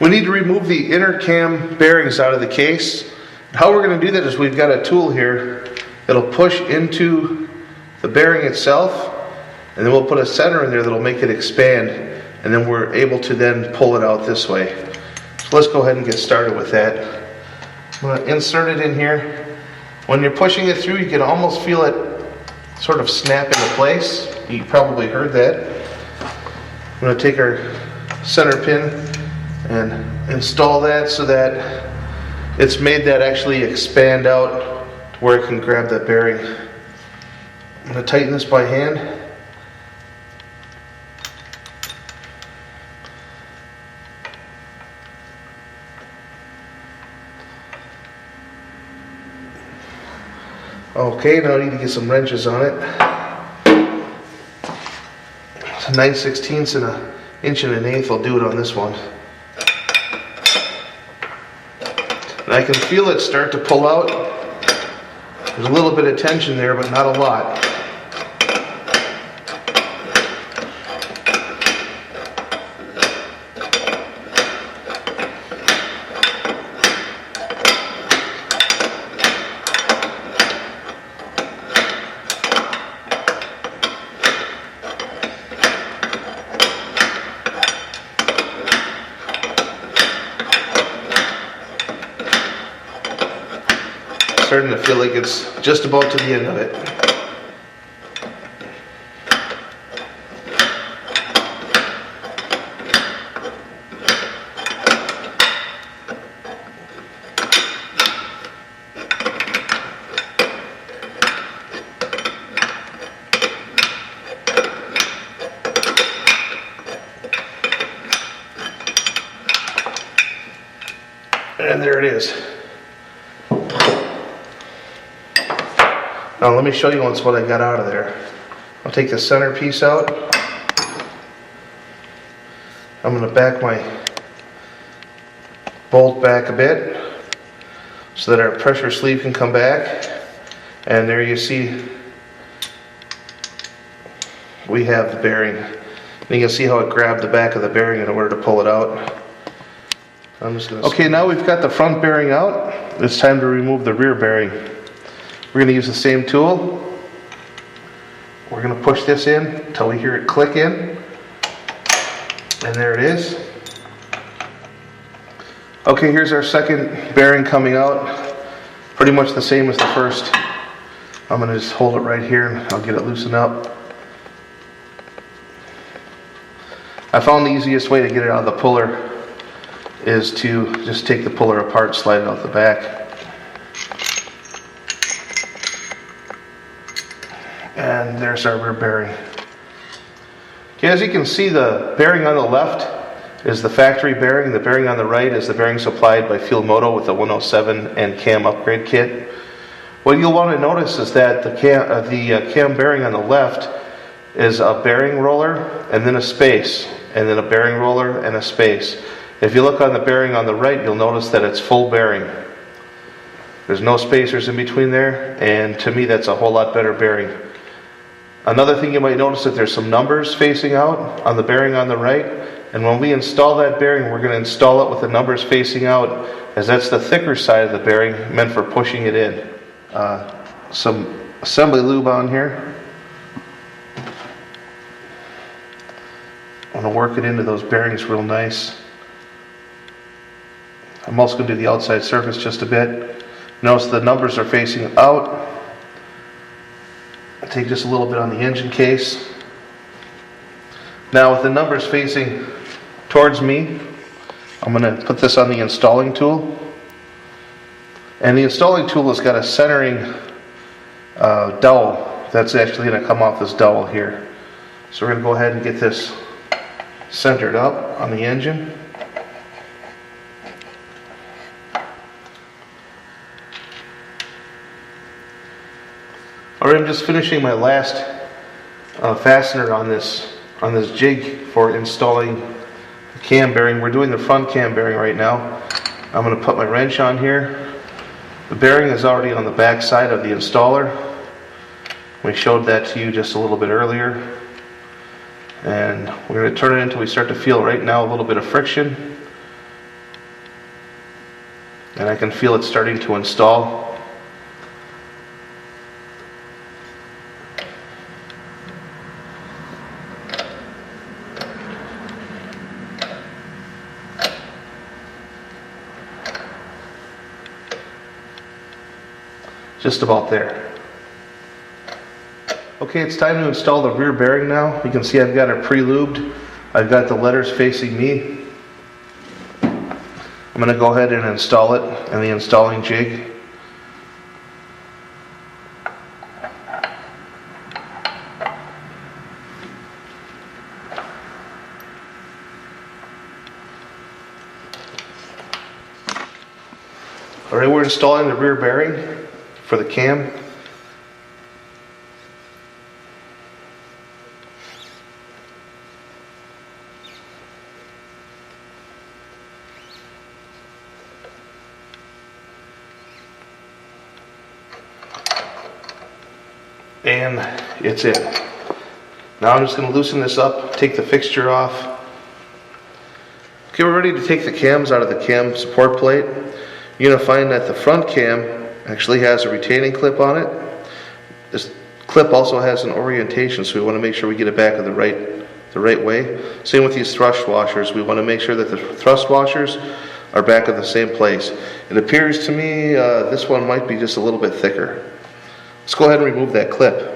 We need to remove the inner cam bearings out of the case. How we're going to do that is we've got a tool here that'll push into the bearing itself, and then we'll put a center in there that'll make it expand, and then we're able to then pull it out this way. So let's go ahead and get started with that. I'm going to insert it in here. When you're pushing it through, you can almost feel it sort of snap into place. You probably heard that. I'm going to take our center pin and install that so that it's made that actually expand out to where it can grab that bearing. I'm going to tighten this by hand. Okay, now I need to get some wrenches on it. It's a 9/16 and an inch and an eighth. I'll do it on this one. And I can feel it start to pull out. There's a little bit of tension there, but not a lot. Starting to feel like it's just about to the end of it. And there it is. Now let me show you once what I got out of there. I'll take the center piece out. I'm going to back my bolt back a bit so that our pressure sleeve can come back. And there you see we have the bearing. And you can see how it grabbed the back of the bearing in order to pull it out. I'm just going to... Okay, now we've got the front bearing out. It's time to remove the rear bearing. We're going to use the same tool. We're going to push this in until we hear it click in. And there it is. Okay, here's our second bearing coming out. Pretty much the same as the first. I'm going to just hold it right here and I'll get it loosened up. I found the easiest way to get it out of the puller is to just take the puller apart, slide it out the back. And there's our rear bearing. Okay, as you can see, the bearing on the left is the factory bearing. The bearing on the right is the bearing supplied by Moto with the 107 and cam upgrade kit. What you'll want to notice is that the cam bearing on the left is a bearing roller and then a space, and then a bearing roller and a space. If you look on the bearing on the right, you'll notice that it's full bearing. There's no spacers in between there, and to me that's a whole lot better bearing. Another thing you might notice that there's some numbers facing out on the bearing on the right, and when we install that bearing, we're going to install it with the numbers facing out, as that's the thicker side of the bearing meant for pushing it in. Some assembly lube on here. I want to work it into those bearings real nice. I'm also going to do the outside surface just a bit. Notice the numbers are facing out. Take just a little bit on the engine case. Now with the numbers facing towards me, I'm going to put this on the installing tool. And the installing tool has got a centering dowel that's actually going to come off this dowel here. So we're going to go ahead and get this centered up on the engine. Alright, I'm just finishing my last fastener on this jig for installing the cam bearing. We're doing the front cam bearing right now. I'm going to put my wrench on here. The bearing is already on the back side of the installer. We showed that to you just a little bit earlier. And we're going to turn it until we start to feel right now a little bit of friction. and I can feel it starting to install. Just about there. Okay, it's time to install the rear bearing now. You can see I've got it pre-lubed. I've got the letters facing me. I'm going to go ahead and install it in the installing jig. Alright, we're installing the rear bearing for the cam. And it's in. Now I'm just going to loosen this up, take the fixture off. Okay, we're ready to take the cams out of the cam support plate. You're going to find that the front cam actually has a retaining clip on it. This clip also has an orientation, so we want to make sure we get it back in the right way. Same with these thrust washers. We want to make sure that the thrust washers are back in the same place. It appears to me this one might be just a little bit thicker. Let's go ahead and remove that clip.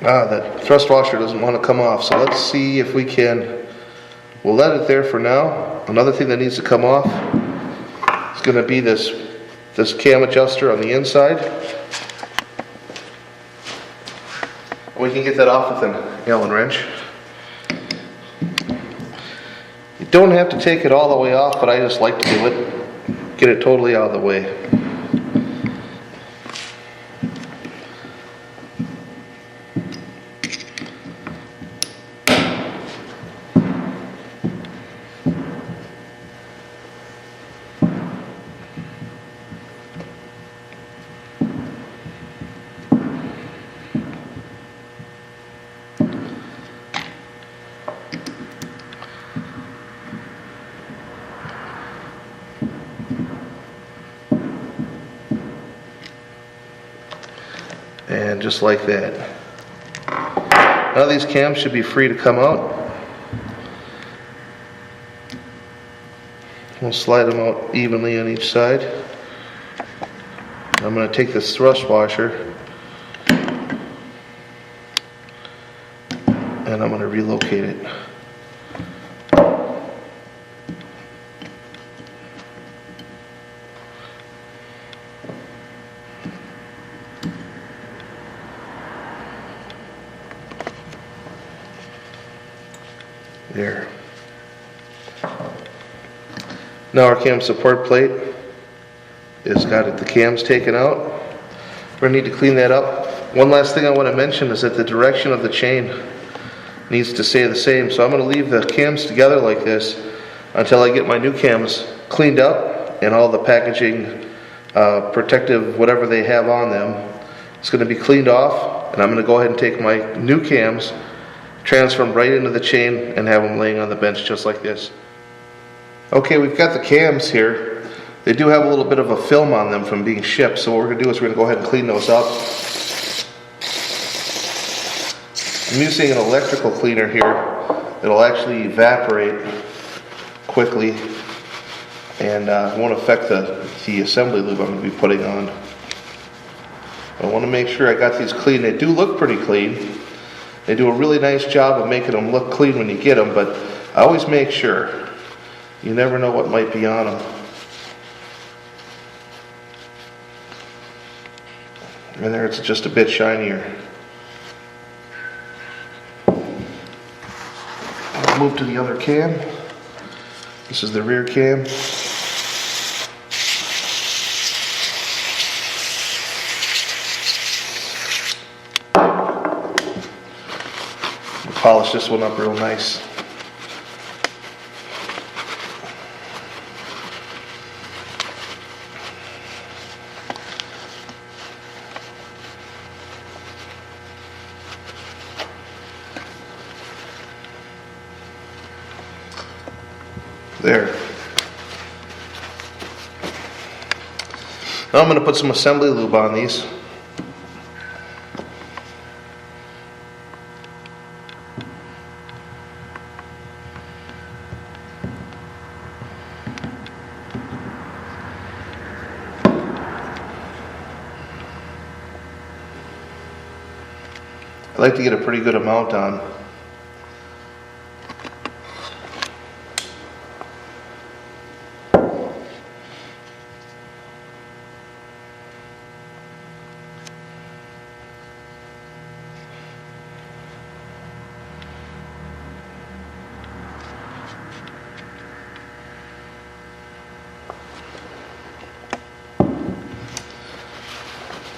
That thrust washer doesn't want to come off, so let's see if we can. We'll let it there for now. Another thing that needs to come off is going to be this cam adjuster on the inside. We can get that off with an Allen wrench. You don't have to take it all the way off, but I just like to do it. Get it totally out of the way. And just like that. Now these cams should be free to come out. We'll slide them out evenly on each side. I'm going to take this thrust washer and I'm going to relocate it. There. Now our cam support plate has got the cams taken out. We're going to need to clean that up. One last thing I want to mention is that the direction of the chain needs to stay the same. So I'm going to leave the cams together like this until I get my new cams cleaned up and all the packaging, protective, whatever they have on them. It's going to be cleaned off, and I'm going to go ahead and take my new cams, transfer them right into the chain, and have them laying on the bench just like this. Okay, we've got the cams here. They do have a little bit of a film on them from being shipped, so what we're going to do is we're going to go ahead and clean those up. I'm using an electrical cleaner here. It'll actually evaporate quickly and won't affect the assembly lube I'm going to be putting on. I want to make sure I got these clean. They do look pretty clean. They do a really nice job of making them look clean when you get them, but I always make sure. You never know what might be on them. And there it's just a bit shinier. I'll move to the other cam. This is the rear cam. Polish this one up real nice. There. Now I'm going to put some assembly lube on these. I like to get a pretty good amount on.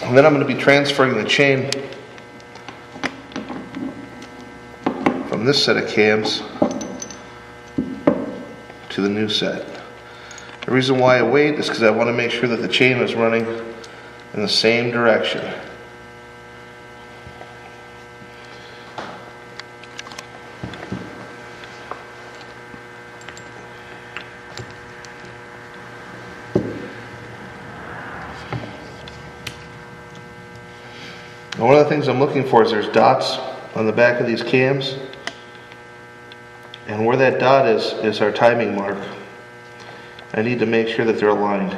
And then I'm going to be transferring the chain from this set of cams to the new set. The reason why I wait is because I want to make sure that the chain is running in the same direction. Now, one of the things I'm looking for is there's dots on the back of these cams, and where that dot is our timing mark. I need to make sure that they're aligned.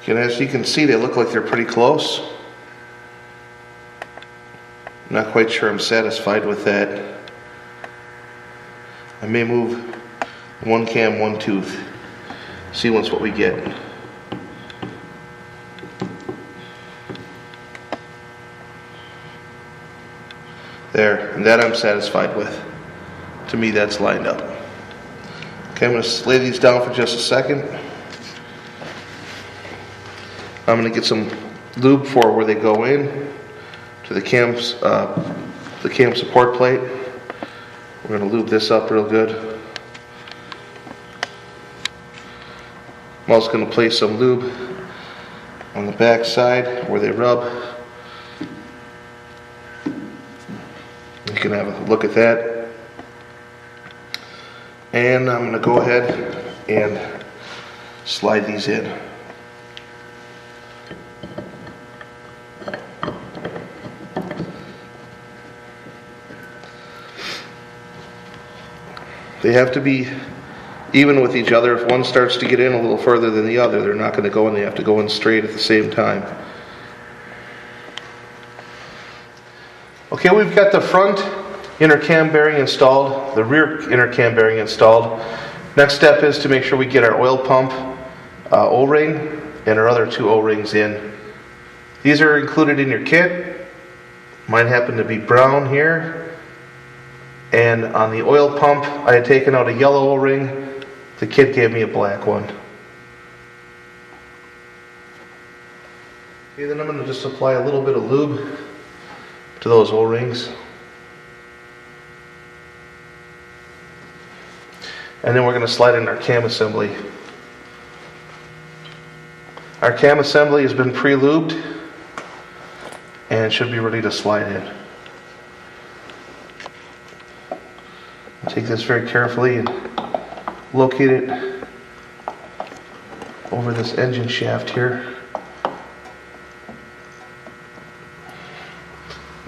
And as you can see, they look like they're pretty close. I'm not quite sure I'm satisfied with that. I may move one cam, one tooth. See once what we get. There, and that I'm satisfied with. To me, that's lined up. Okay, I'm going to lay these down for just a second. I'm going to get some lube for where they go in to the cam support plate. We're going to lube this up real good. I'm also going to place some lube on the back side where they rub. You can have a look at that. And I'm going to go ahead and slide these in. They have to be even with each other. If one starts to get in a little further than the other, they're not going to go in. They have to go in straight at the same time. Okay, we've got the front inner cam bearing installed, the rear inner cam bearing installed. Next step is to make sure we get our oil pump O-ring and our other two O-rings in. These are included in your kit. Mine happen to be brown here. And on the oil pump, I had taken out a yellow O-ring. The kit gave me a black one. Okay, then I'm going to just apply a little bit of lube to those O-rings. And then we're going to slide in our cam assembly. Our cam assembly has been pre-lubed and should be ready to slide in. Take this very carefully and locate it over this engine shaft here.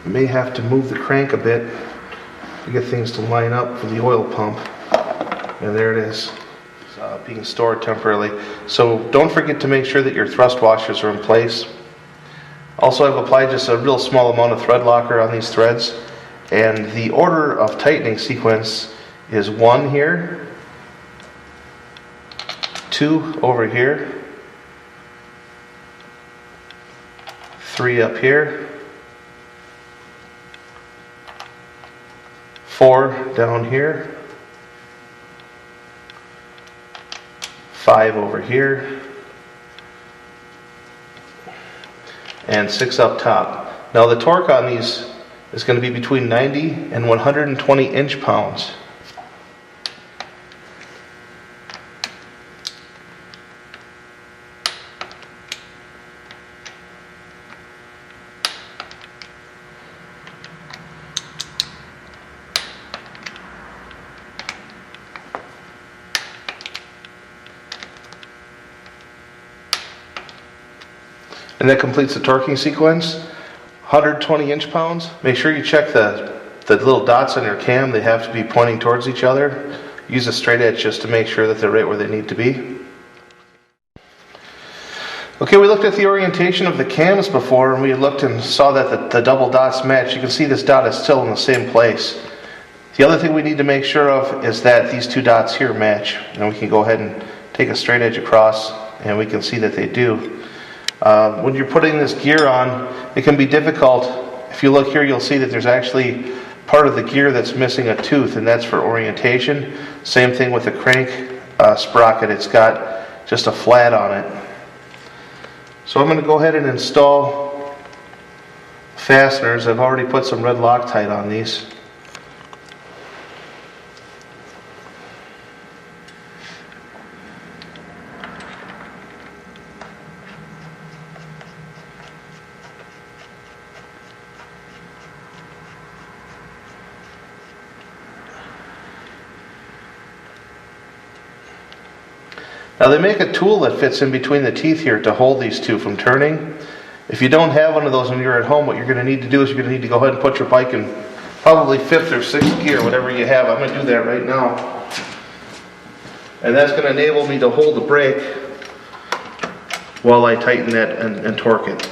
You may have to move the crank a bit to get things to line up for the oil pump. And there it is, being stored temporarily. So don't forget to make sure that your thrust washers are in place. Also, I've applied just a real small amount of thread locker on these threads. And the order of tightening sequence is 1 here, 2 over here, 3 up here, 4 down here, 5 over here, and 6 up top. Now the torque on these is going to be between 90 and 120 inch-pounds. And that completes the torquing sequence. 120 inch-pounds. Make sure you check the little dots on your cam. They have to be pointing towards each other. Use a straight edge just to make sure that they're right where they need to be. Okay, we looked at the orientation of the cams before, and we looked and saw that the double dots match. You can see this dot is still in the same place. The other thing we need to make sure of is that these two dots here match. And we can go ahead and take a straight edge across, and we can see that they do. When you're putting this gear on, it can be difficult. If you look here, you'll see that there's actually part of the gear that's missing a tooth, and that's for orientation. Same thing with the crank sprocket. It's got just a flat on it. So I'm going to go ahead and install fasteners. I've already put some red Loctite on these. Now they make a tool that fits in between the teeth here to hold these two from turning. If you don't have one of those when you're at home, what you're going to need to do is you're going to need to go ahead and put your bike in probably 5th or 6th gear, whatever you have. I'm going to do that right now. And that's going to enable me to hold the brake while I tighten that and torque it.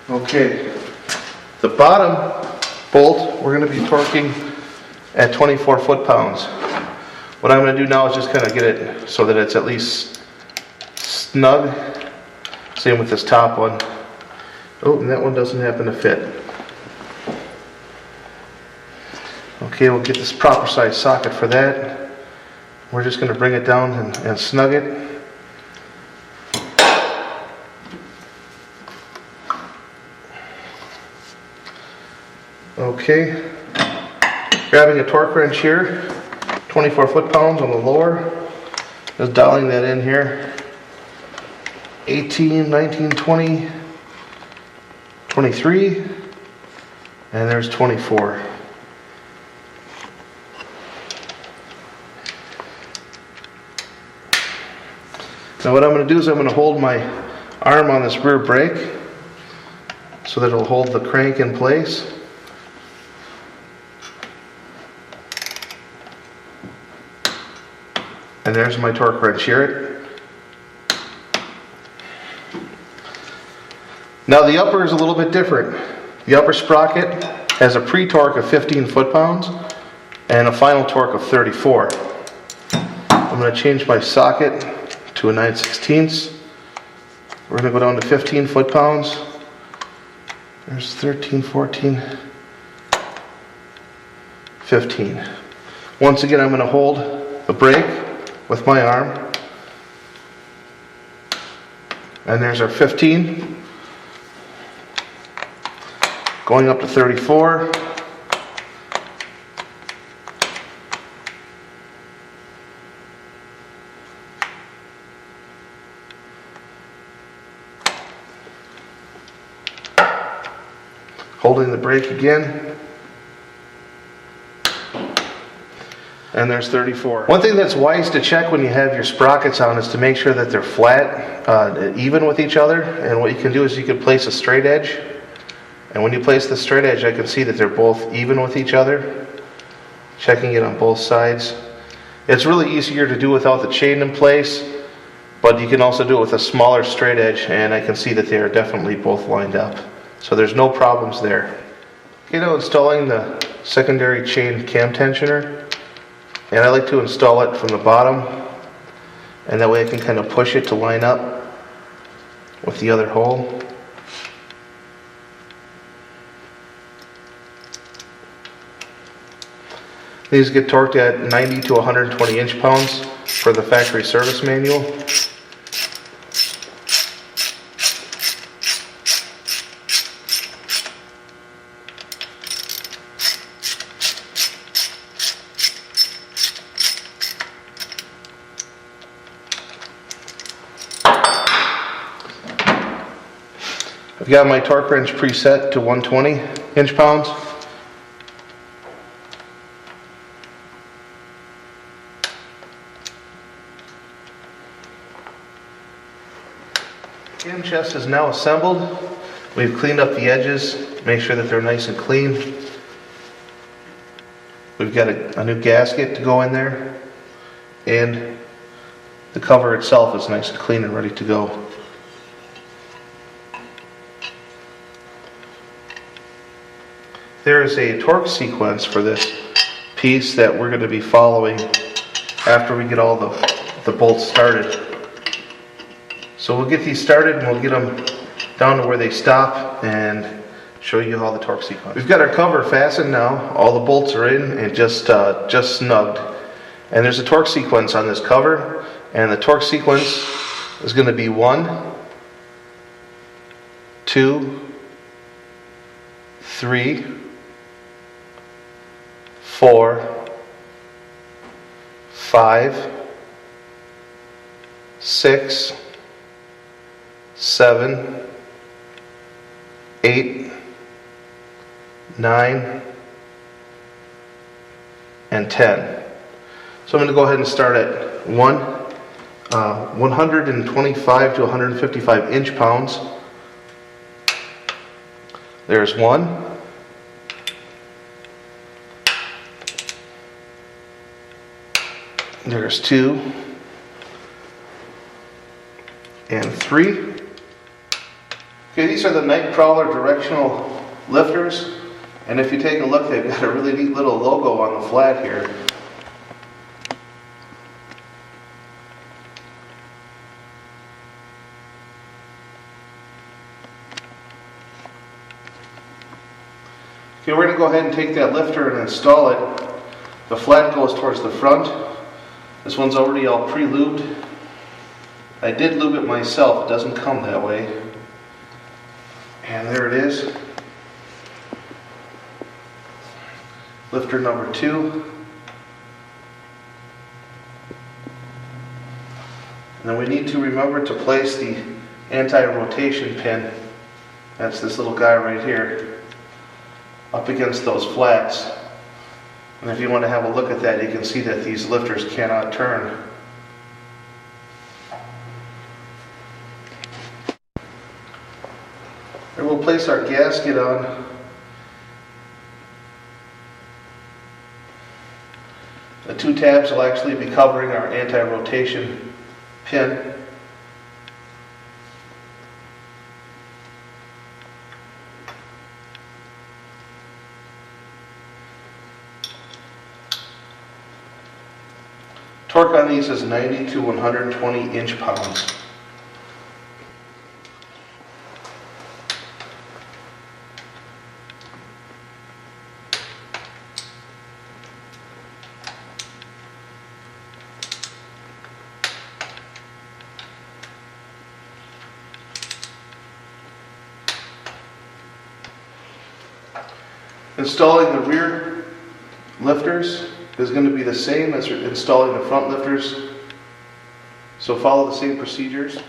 Okay, the bottom bolt we're going to be torquing at 24 foot-pounds. What I'm going to do now is just kind of get it so that it's at least snug. Same with this top one. Oh, and that one doesn't happen to fit. Okay, we'll get this proper size socket for that. We're just going to bring it down and snug it. Okay, grabbing a torque wrench here, 24 foot-pounds on the lower, just dialing that in here, 18, 19, 20, 23, and there's 24. Now what I'm going to do is I'm going to hold my arm on this rear brake so that it'll hold the crank in place. And there's my torque wrench here. Now the upper is a little bit different. The upper sprocket has a pre-torque of 15 foot-pounds and a final torque of 34. I'm going to change my socket to a 9/16. We're going to go down to 15 foot-pounds. There's 13, 14, 15. Once again, I'm going to hold the brake with my arm, and there's our 15, going up to 34, holding the brake again. And there's 34. One thing that's wise to check when you have your sprockets on is to make sure that they're flat, even with each other. And what you can do is you can place a straight edge. And when you place the straight edge, I can see that they're both even with each other. Checking it on both sides. It's really easier to do without the chain in place, but you can also do it with a smaller straight edge, and I can see that they are definitely both lined up. So there's no problems there. Okay, now installing the secondary chain cam tensioner. And I like to install it from the bottom. and that way I can kind of push it to line up with the other hole. These get torqued at 90 to 120 inch-pounds for the factory service manual. I've got my torque wrench preset to 120 inch-pounds. Cam chest is now assembled. We've cleaned up the edges, make sure that they're nice and clean. We've got a new gasket to go in there, and the cover itself is nice and clean and ready to go. There is a torque sequence for this piece that we're going to be following after we get all the bolts started. So we'll get these started and we'll get them down to where they stop and show you how the torque sequence. We've got our cover fastened now. All the bolts are in and just snugged. And there's a torque sequence on this cover, and the torque sequence is going to be 1, 2, 3, 4, 5, 6, 7, 8, 9, and 10. So I'm going to go ahead and start at 125 to 155 inch-pounds. There's 1. There's 2. And 3. Okay, these are the Nightcrawler directional lifters, and if you take a look, they've got a really neat little logo on the flat here. Okay, we're going to go ahead and take that lifter and install it. The flat goes towards the front. This one's already all pre-lubed. I did lube it myself, it doesn't come that way. And there it is. Lifter number 2. And then we need to remember to place the anti-rotation pin, that's this little guy right here, up against those flats. And if you want to have a look at that, you can see that these lifters cannot turn. And we'll place our gasket on. The 2 tabs will actually be covering our anti-rotation pin. Torque on these is 90 to 120 inch-pounds. Installing the rear lifters is going to be the same as installing the front lifters, so follow the same procedures.